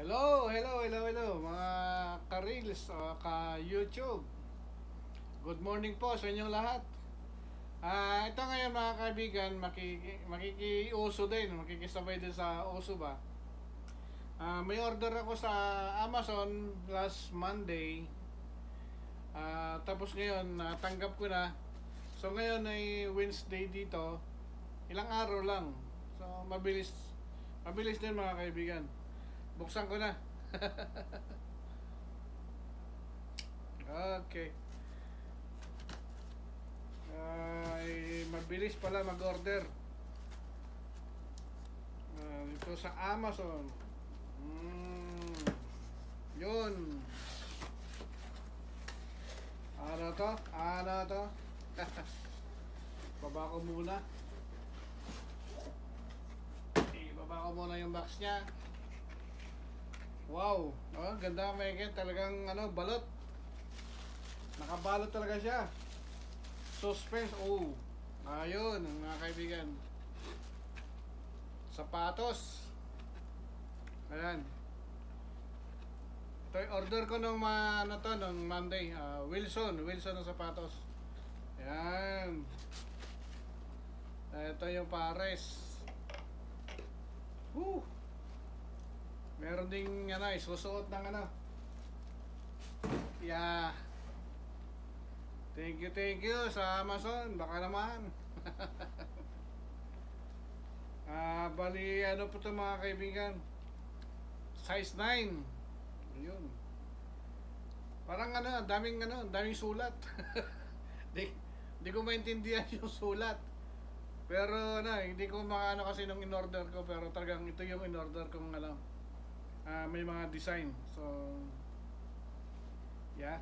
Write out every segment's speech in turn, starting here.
Hello mga ka-reels o ka-YouTube. Good morning po sa inyong lahat. Ito ngayon mga kaibigan, makikiuso din, makikisabay din sa uso ba. May order ako sa Amazon last Monday. Tapos ngayon, natanggap ko na. So ngayon ay Wednesday dito. Ilang araw lang. So mabilis. Mabilis din mga kaibigan. Buksan ko na. Okay. Mabilis pala mag-order. Ito sa Amazon. Yun. Ano to? Baba ko muna. Ibaba ko muna yung box niya. Wow, ganda may talagang balot. Nakabalot talaga siya. Suspense. Ayun mga kaibigan. Sapatos. Ayan. Ito yung order ko nung nung Monday. Wilson ng sapatos. Ayan. Ito yung pares. Meron ding isusuot ng Yeah. Thank you sa Amazon. Baka naman. Bali po ito mga kaibigan. Size 9. Ayun. Parang daming sulat. Di ko maintindihan yung sulat. Pero hindi ko maano kasi nung in-order ko, pero talagang ito yung in-order kong may mga design. So yeah.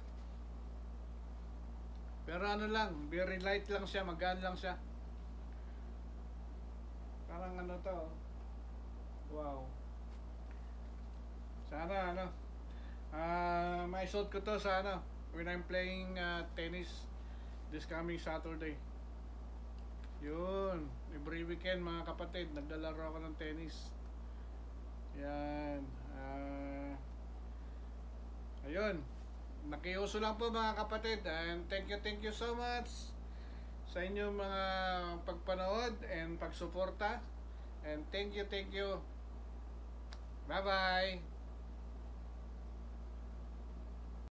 Pero lang, very light lang siya, magaan lang siya. Parang to. Wow. Sana maisuot ko to sa when I'm playing tennis this coming Saturday. Yun, every weekend mga kapatid, naglalaro ako ng tennis. Yan. Ayun. Nakiuso lang po mga kapatid. And thank you so much sa inyong mga pagpanood and pagsuporta. And thank you. Bye bye.